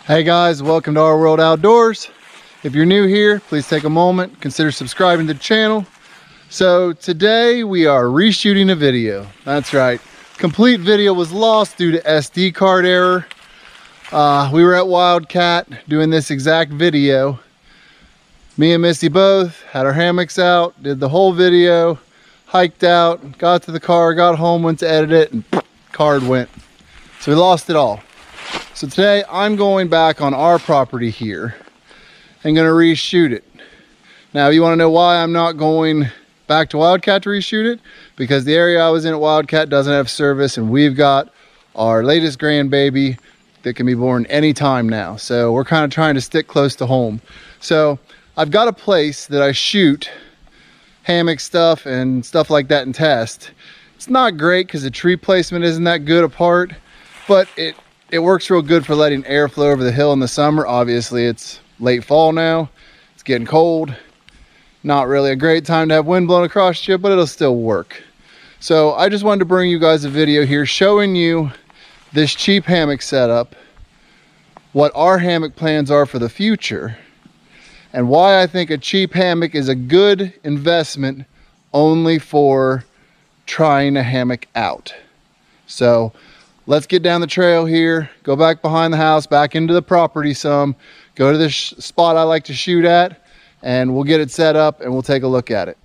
Hey guys, welcome to Our World Outdoors. If you're new here, please take a moment, consider subscribing to the channel. So today we are reshooting a video. That's right, complete video was lost due to SD card error. We were at Wildcat doing this exact video. Me and Missy both had our hammocks out, did the whole video, hiked out, got to the car, got home, went to edit it, and card went. So we lost it all. So today I'm going back on our property here and going to reshoot it. Now you want to know why I'm not going back to Wildcat to reshoot it? Because the area I was in at Wildcat doesn't have service, and we've got our latest grandbaby that can be born anytime now. So we're kind of trying to stick close to home. So I've got a place that I shoot hammock stuff and stuff like that and test. It's not great because the tree placement isn't that good apart, but it works real good for letting air flow over the hill in the summer. Obviously it's late fall now, it's getting cold, not really a great time to have wind blowing across you, but it'll still work. So I just wanted to bring you guys a video here showing you this cheap hammock setup, what our hammock plans are for the future, and why I think a cheap hammock is a good investment only for trying a hammock out. So let's get down the trail here, go back behind the house, back into the property some, go to this spot I like to shoot at, and we'll get it set up and we'll take a look at it.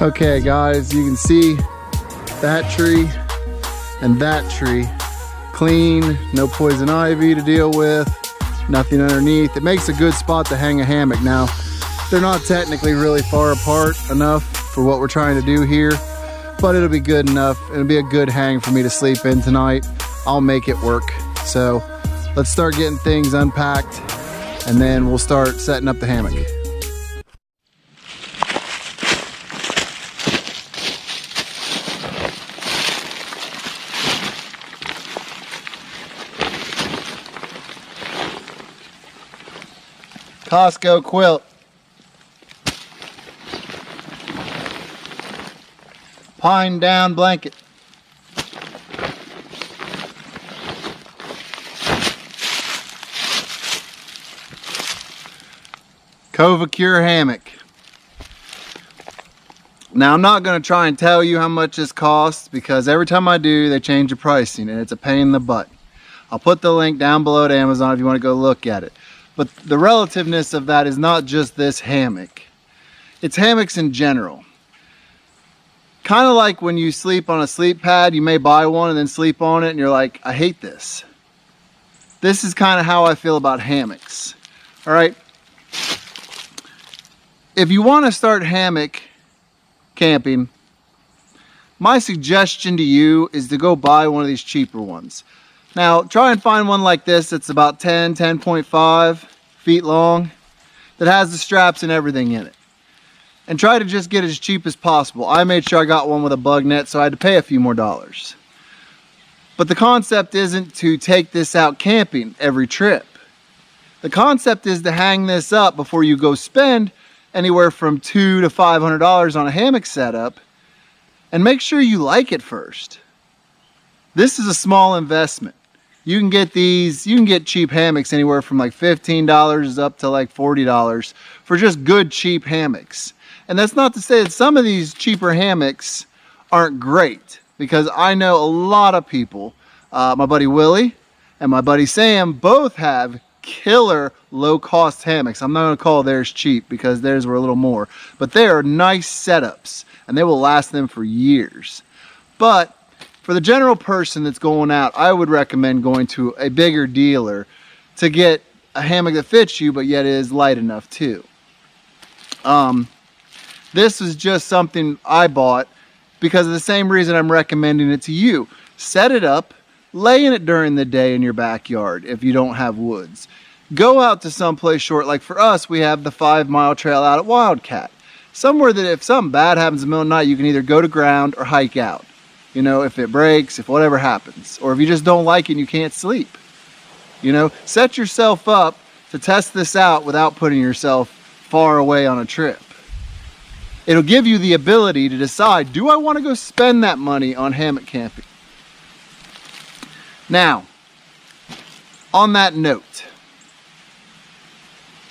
Okay guys, you can see that tree and that tree clean, no poison ivy to deal with, nothing underneath. It makes a good spot to hang a hammock. Now they're not technically really far apart enough for what we're trying to do here, but it'll be good enough. It'll be a good hang for me to sleep in tonight. I'll make it work. So let's start getting things unpacked and then we'll start setting up the hammock. Costco quilt. Pine down blanket. Covacure hammock. Now I'm not going to try and tell you how much this costs because every time I do they change the pricing and it's a pain in the butt. I'll put the link down below to Amazon if you want to go look at it. But the relativeness of that is not just this hammock. It's hammocks in general. Kind of like when you sleep on a sleep pad, you may buy one and then sleep on it and you're like, I hate this. This is kind of how I feel about hammocks. All right. If you want to start hammock camping, my suggestion to you is to go buy one of these cheaper ones. Now try and find one like this that's about 10.5 feet long that has the straps and everything in it, and try to just get it as cheap as possible. I made sure I got one with a bug net, so I had to pay a few more dollars. But the concept isn't to take this out camping every trip. The concept is to hang this up before you go spend anywhere from $200 to $500 on a hammock setup, and make sure you like it first. This is a small investment. You can get cheap hammocks anywhere from like $15 up to like $40 for just good cheap hammocks. And that's not to say that some of these cheaper hammocks aren't great, because I know a lot of people, my buddy Willie and my buddy Sam, both have killer low-cost hammocks. I'm not going to call theirs cheap because theirs were a little more, but they are nice setups and they will last them for years. But for the general person that's going out, I would recommend going to a bigger dealer to get a hammock that fits you but yet is light enough too. This is just something I bought because of the same reason I'm recommending it to you. Set it up, lay in it during the day in your backyard if you don't have woods. Go out to someplace short, like for us, we have the 5-mile trail out at Wildcat. Somewhere that if something bad happens in the middle of the night, you can either go to ground or hike out. You know, if it breaks, if whatever happens, or if you just don't like it and you can't sleep. You know, set yourself up to test this out without putting yourself far away on a trip. It'll give you the ability to decide, do I want to go spend that money on hammock camping? Now, on that note,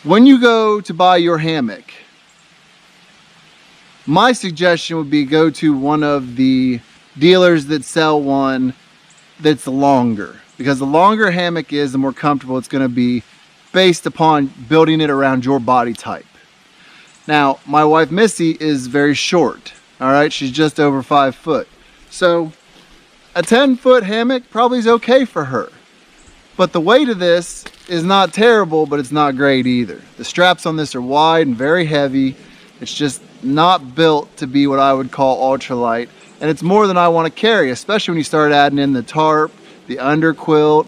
when you go to buy your hammock, my suggestion would be go to one of the dealers that sell one that's longer, because the longer a hammock is, the more comfortable it's going to be based upon building it around your body type. Now, my wife Missy is very short, all right? She's just over 5 foot. So a 10-foot hammock probably is okay for her. But the weight of this is not terrible, but it's not great either. The straps on this are wide and very heavy. It's just not built to be what I would call ultralight. And it's more than I want to carry, especially when you start adding in the tarp, the underquilt,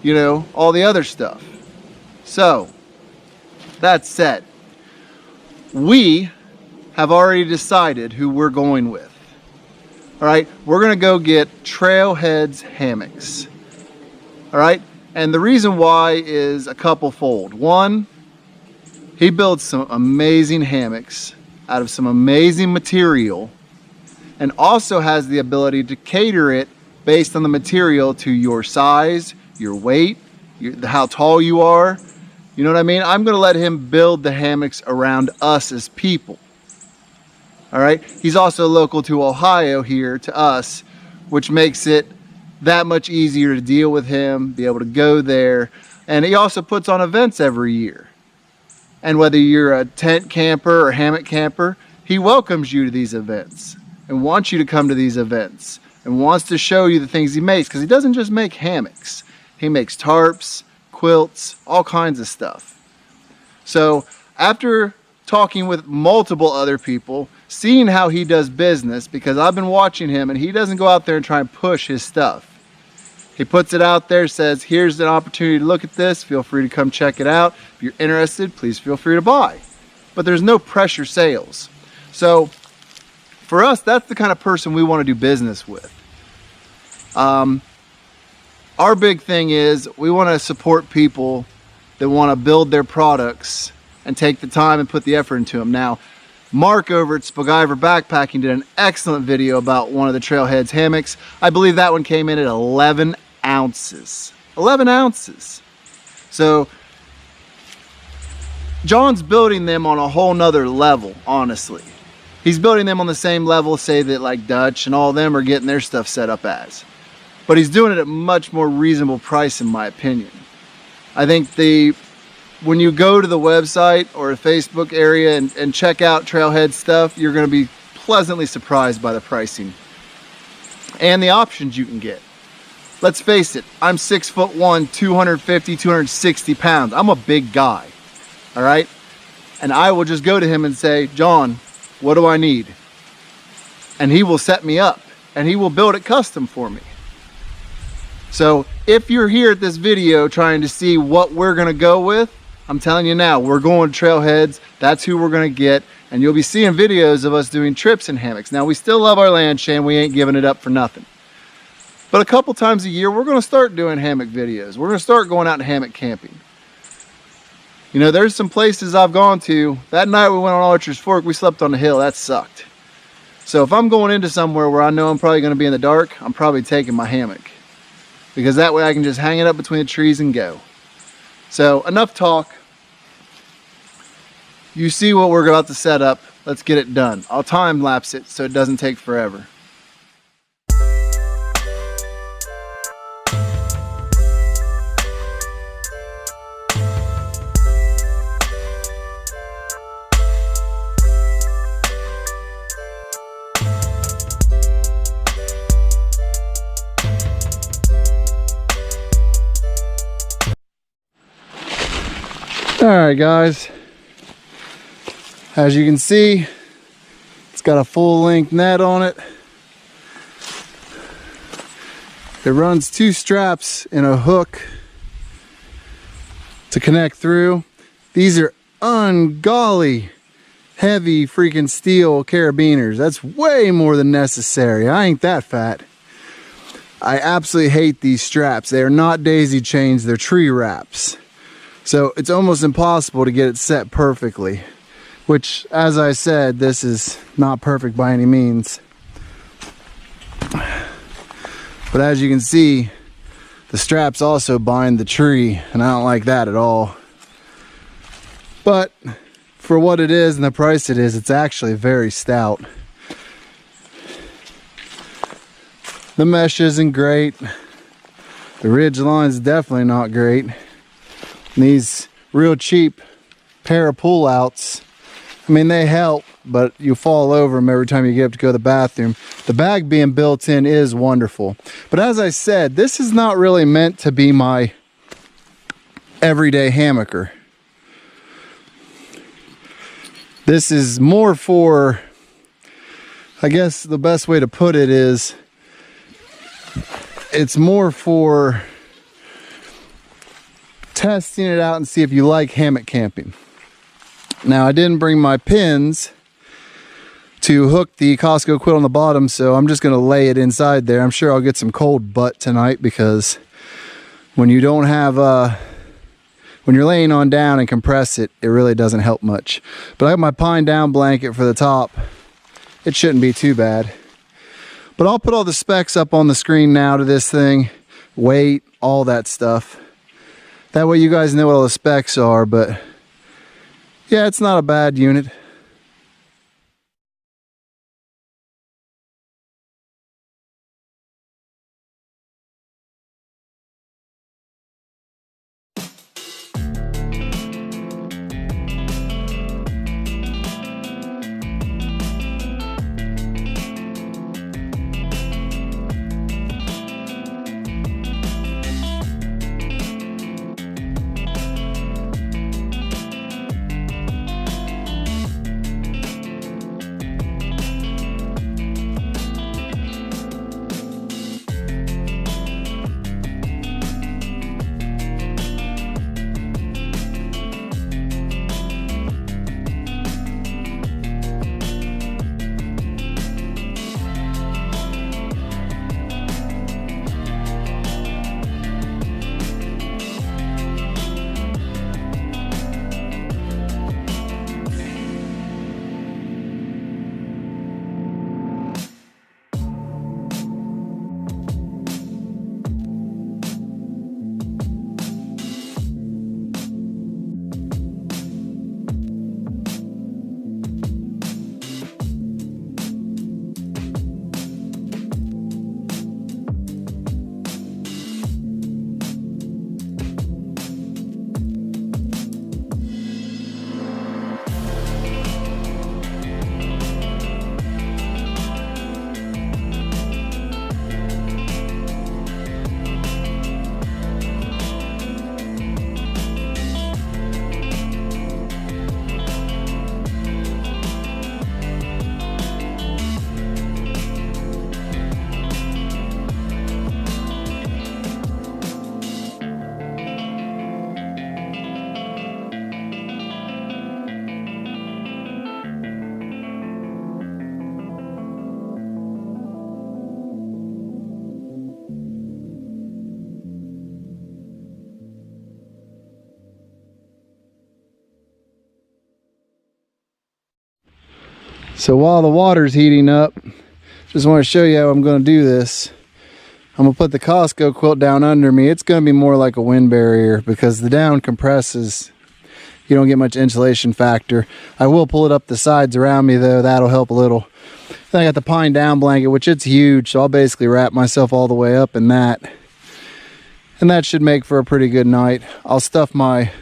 you know, all the other stuff. So, that said, we have already decided who we're going with. All right, we're going to go get Trailhead's hammocks. All right, and the reason why is a couple fold. One, he builds some amazing hammocks out of some amazing material, and also has the ability to cater it based on the material to your size, your weight, how tall you are. You know what I mean? I'm going to let him build the hammocks around us as people. All right? He's also local to Ohio here to us, which makes it that much easier to deal with him, be able to go there. And he also puts on events every year. And whether you're a tent camper or hammock camper, he welcomes you to these events and wants you to come to these events and wants to show you the things he makes, because he doesn't just make hammocks. He makes tarps, quilts, all kinds of stuff. So after talking with multiple other people, seeing how he does business, because I've been watching him and he doesn't go out there and try and push his stuff. He puts it out there, says, here's an opportunity to look at this. Feel free to come check it out. If you're interested, please feel free to buy. But there's no pressure sales. So for us, that's the kind of person we want to do business with. Our big thing is we want to support people that want to build their products and take the time and put the effort into them. Now, Mark over at Spaguyver Backpacking did an excellent video about one of the Trailhead's hammocks. I believe that one came in at 11 ounces. 11 ounces. So John's building them on a whole nother level, honestly. He's building them on the same level, say, that like Dutch and all of them are getting their stuff set up as. But he's doing it at a much more reasonable price, in my opinion. I think when you go to the website or a Facebook area and check out Trailhead stuff, you're going to be pleasantly surprised by the pricing and the options you can get. Let's face it, I'm 6'1", 250, 260 pounds. I'm a big guy, all right? And I will just go to him and say, John, what do I need? And he will set me up and he will build it custom for me. So if you're here at this video trying to see what we're going to go with, I'm telling you now, we're going to Trailheads. That's who we're going to get. And you'll be seeing videos of us doing trips in hammocks. Now, we still love our land shan. We ain't giving it up for nothing. But a couple times a year, we're going to start doing hammock videos. We're going to start going out and hammock camping. You know, there's some places I've gone to. That night we went on Archer's Fork, we slept on the hill. That sucked. So if I'm going into somewhere where I know I'm probably going to be in the dark, I'm probably taking my hammock, because that way I can just hang it up between the trees and go. So enough talk. You see what we're about to set up. Let's get it done. I'll time lapse it so it doesn't take forever. All right, guys. As you can see, it's got a full-length net on it. It runs 2 straps and a hook to connect through. These are ungodly heavy freaking steel carabiners. That's way more than necessary. I ain't that fat. I absolutely hate these straps. They are not daisy chains, they're tree wraps. So it's almost impossible to get it set perfectly. Which, as I said, this is not perfect by any means. But as you can see, the straps also bind the tree, and I don't like that at all. But for what it is and the price it is, it's actually very stout. The mesh isn't great. The ridge line's definitely not great. And these real cheap pair of pull-outs, I mean, they help, but you fall over them every time you get up to go to the bathroom. The bag being built in is wonderful. But as I said, this is not really meant to be my everyday hammocker. This is more for, I guess the best way to put it is, it's more for testing it out and see if you like hammock camping. Now, I didn't bring my pins to hook the Costco quilt on the bottom, so I'm just going to lay it inside there. I'm sure I'll get some cold butt tonight, because when you don't have, when you're laying on down and compress it, it really doesn't help much. But I have my pine down blanket for the top. It shouldn't be too bad. But I'll put all the specs up on the screen now to this thing. Weight, all that stuff. That way you guys know what all the specs are, but yeah, it's not a bad unit. So while the water's heating up, just want to show you how I'm going to do this. I'm going to put the Costco quilt down under me. It's going to be more like a wind barrier because the down compresses. You don't get much insulation factor. I will pull it up the sides around me though. That'll help a little. Then I got the pine down blanket, which it's huge. So I'll basically wrap myself all the way up in that. And that should make for a pretty good night. I'll stuff my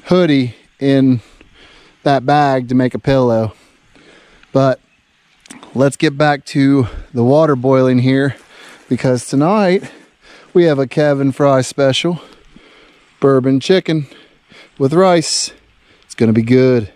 hoodie in that bag to make a pillow. But let's get back to the water boiling here, because tonight we have a Kevin Fry special. Bourbon chicken with rice. It's gonna be good.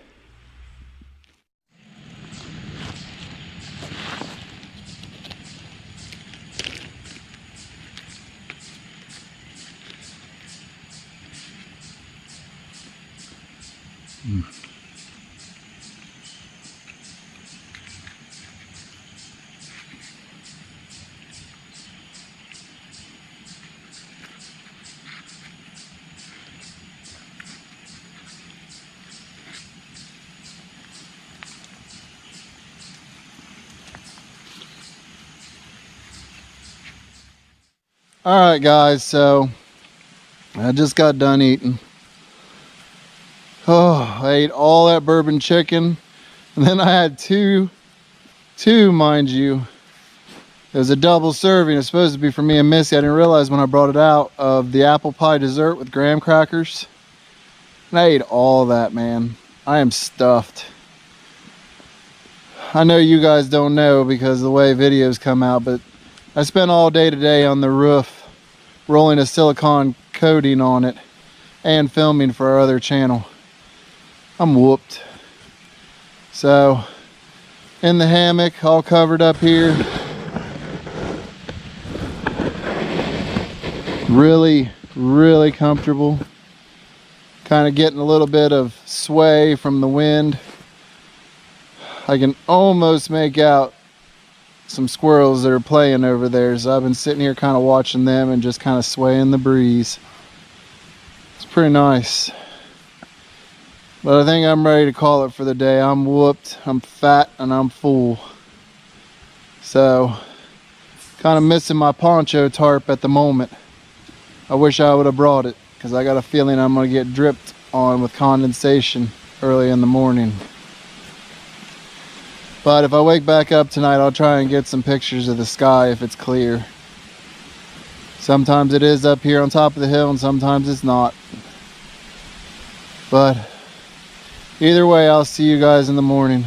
All right, guys, so I just got done eating. Oh, I ate all that bourbon chicken, and then I had two, mind you. It was a double serving. It's supposed to be for me and Missy. I didn't realize when I brought it out, of the apple pie dessert with graham crackers. And I ate all that, man. I am stuffed. I know you guys don't know because of the way videos come out, but I spent all day today on the roof rolling a silicone coating on it and filming for our other channel. I'm whooped. So, in the hammock, all covered up here. Really, really comfortable. Kind of getting a little bit of sway from the wind. I can almost make out some squirrels that are playing over there, so I've been sitting here kind of watching them and just kind of swaying the breeze. It's pretty nice. But I think I'm ready to call it for the day. I'm whooped, I'm fat, and I'm full. So, kind of missing my poncho tarp at the moment. I wish I would have brought it, because I got a feeling I'm going to get dripped on with condensation early in the morning. But if I wake back up tonight, I'll try and get some pictures of the sky if it's clear. Sometimes it is up here on top of the hill and sometimes it's not. But either way, I'll see you guys in the morning.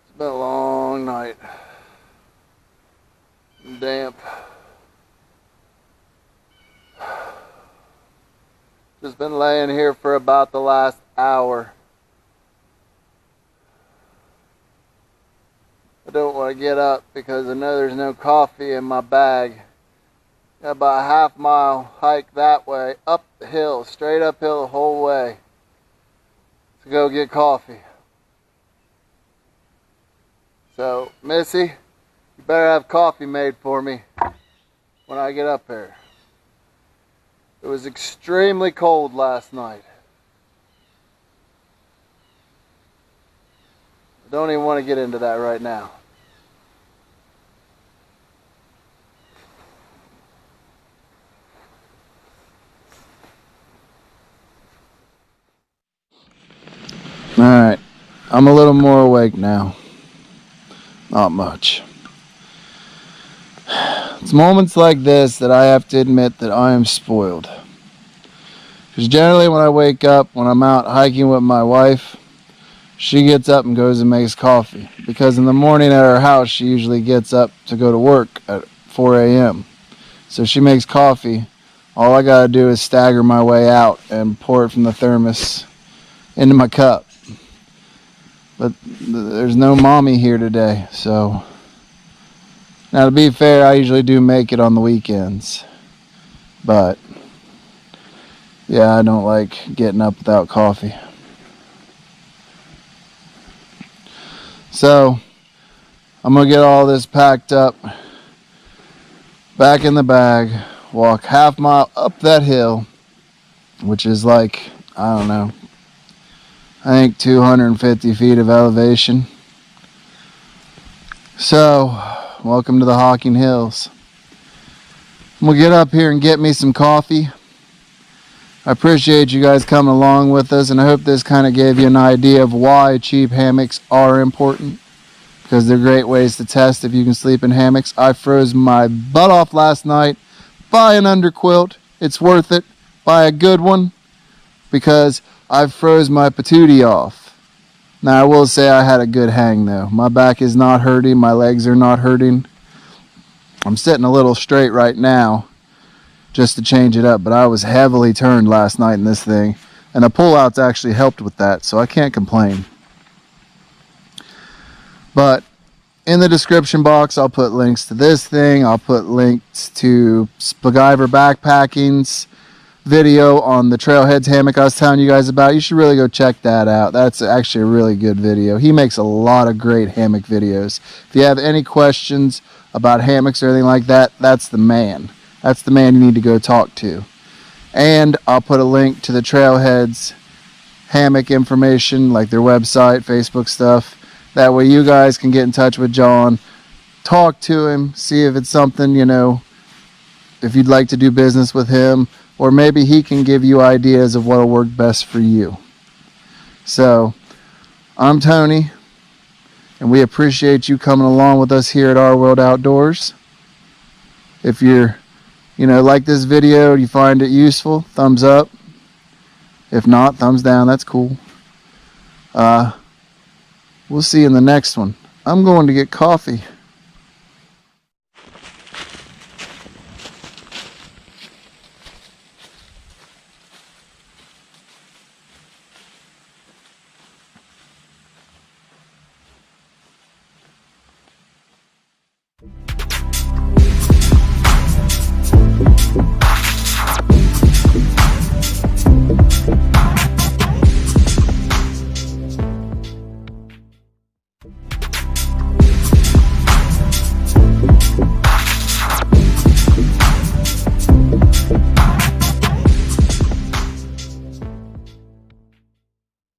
It's been a long night. Damp. Just been laying here for about the last hour. I don't want to get up because I know there's no coffee in my bag. Got about a half-mile hike that way, up the hill, straight uphill the whole way to go get coffee. So, Missy, you better have coffee made for me when I get up there. It was extremely cold last night. I don't even want to get into that right now. Alright, I'm a little more awake now. Not much. It's moments like this that I have to admit that I am spoiled. Because generally when I wake up, when I'm out hiking with my wife, she gets up and goes and makes coffee, because in the morning at her house she usually gets up to go to work at 4 a.m. So she makes coffee. All I gotta do is stagger my way out and pour it from the thermos into my cup. But there's no mommy here today, so now to be fair, I usually do make it on the weekends, but yeah, I don't like getting up without coffee. So I'm gonna get all this packed up, back in the bag, walk half mile up that hill, which is like, I don't know, I think 250 feet of elevation. So, welcome to the Hocking Hills. We'll get up here and get me some coffee. I appreciate you guys coming along with us, and I hope this kind of gave you an idea of why cheap hammocks are important, because they're great ways to test if you can sleep in hammocks. I froze my butt off last night. Buy an underquilt. It's worth it. Buy a good one, because I froze my patootie off. Now I will say I had a good hang though. My back is not hurting. My legs are not hurting. I'm sitting a little straight right now just to change it up, but I was heavily turned last night in this thing, and the pullouts actually helped with that, so I can't complain. But in the description box, I'll put links to this thing. I'll put links to Spaguyver Backpacking's video on the Trailheads hammock I was telling you guys about. You should really go check that out. That's actually a really good video. He makes a lot of great hammock videos. If you have any questions about hammocks or anything like that, that's the man. That's the man you need to go talk to. And I'll put a link to the Trailheads hammock information, like their website, Facebook stuff. That way you guys can get in touch with John, talk to him, see if it's something, you know, if you'd like to do business with him, or maybe he can give you ideas of what'll work best for you. So, I'm Tony, and we appreciate you coming along with us here at Our World Outdoors. If you're, like this video, you find it useful, thumbs up. If not, thumbs down, that's cool. We'll see you in the next one. I'm going to get coffee.